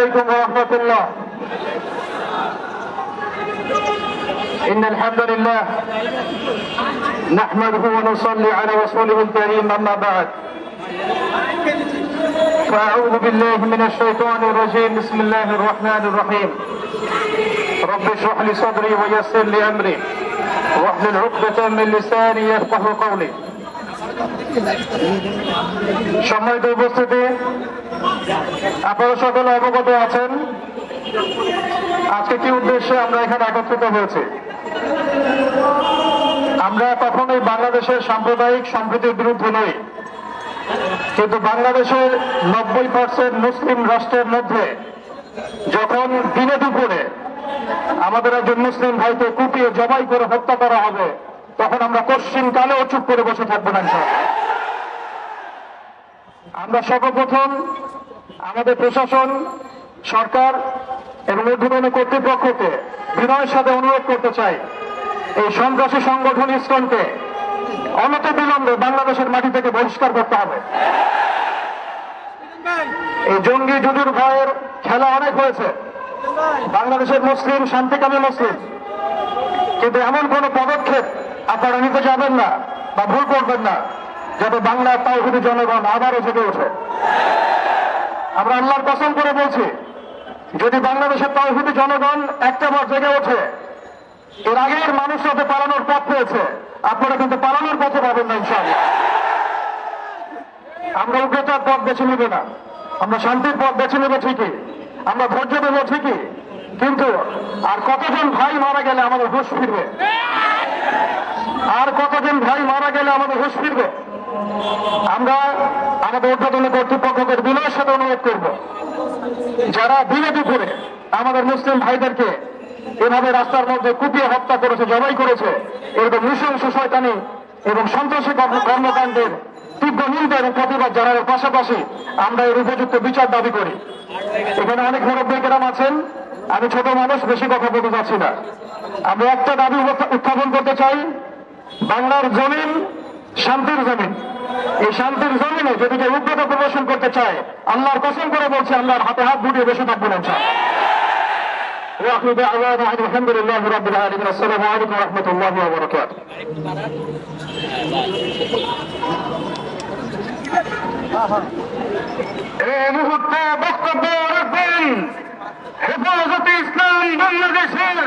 عليكم ورحمة الله. إن الحمد لله نحمده ونصلي على رسوله الكريم، أما بعد فأعوذ بالله من الشيطان الرجيم. بسم الله الرحمن الرحيم. رب اشرح لي صدري ويسر لي أمري واحلل عقدة من لساني يفقهوا قولي. সম্মানিত উপস্থিতি, আপনারা সকলে অবগত আছেন আজকে কি উদ্দেশ্যে আমরা এখানে একত্রিত হয়েছি। আমরা কখনোই বাংলাদেশের সাম্প্রদায়িক সম্প্রীতির বিরুদ্ধে নই, কিন্তু বাংলাদেশের 90% মুসলিম রাষ্ট্রের মধ্যে যখন দিনে দুপুরে আমাদের একজন মুসলিম ভাইকে কুপিয়ে জবাই করে হত্যা করা হবে, তখন আমরা কশ্চিন কালেও চুপ করে বসে থাকবো না। আমরা সর্বপ্রথম আমাদের প্রশাসন, সরকার এবং ঊর্ধ্বতন কর্তৃপক্ষকে বিনয়ের সাথে অনুরোধ করতে চাই, এই সন্ত্রাসী সংগঠন ইসকনকে অনতিবিলম্বে বাংলাদেশের মাটি থেকে বহিষ্কার করতে হবে। এই জঙ্গি জুজুর ভয়ের খেলা অনেক হয়েছে। বাংলাদেশের মুসলিম শান্তিকামী মুসলিম, কিন্তু এমন কোন পদক্ষেপ আপনারা নিতে যাবেন না বা ভুল করবেন না যাতে বাংলার তাওহীদি জনগণ আবারও জেগে ওঠে। আমরা আল্লাহর কসম করে বলছি, যদি বাংলাদেশের তাওহীদি জনগণ একটাবার জেগে ওঠে, এর আগের মানুষরা তো পালানোর পথ পেয়েছে, আপনারা কিন্তু পালানোর পথে পাবেন না ইনশাআল্লাহ। আমরা উগ্রতার পথ বেছে নিব না, আমরা শান্তির পথ বেছে নেব ঠিকই, আমরা ধৈর্য দেব ঠিকই, কিন্তু আর কতজন ভাই মারা গেলে আমাদের হুঁশ ফিরবে? আর কতজন ভাই মারা গেলে আমাদের হুঁশ ফিরবে? আমরা আমাদের ঊর্ধ্বতন কর্তৃপক্ষকে বিনয়ের সাথে অনুরোধ করব, যারা দিনে দুপুরে আমাদের মুসলিম ভাইদেরকে এভাবে রাস্তার মধ্যে কুপিয়ে হত্যা করেছে, জবাই করেছে, এরকম নৃশংস শয়তানি এবং সন্ত্রাসী কর্মকাণ্ডের তীব্র নিন্দা এবং প্রতিবাদ জানানোর পাশাপাশি আমরা এর উপযুক্ত বিচার দাবি করি। এখানে অনেক মুরব্বীকেরাম আছেন, আমি ছোট মানুষ, বেশি কথা বলতে চাচ্ছি না। আমরা একটা দাবি উত্থাপন করতে চাই, বাংলার জমিন শান্তির জমিন। এই শান্তির জমিনে যদি কেউ উগ্রতা প্রদর্শন করতে চায়, আল্লাহর কসম করে বলছি, আল্লাহর হাতে হাত বুটিয়ে বসে থাকবো না ইনশাআল্লাহ। وآخر دعوانا أن الحمد لله رب العالمين. السلام عليكم ورحمة الله وبركاته. এই মুহূর্তে বক্তব্য রাখবেন হেফাজতে ইসলাম বাংলাদেশের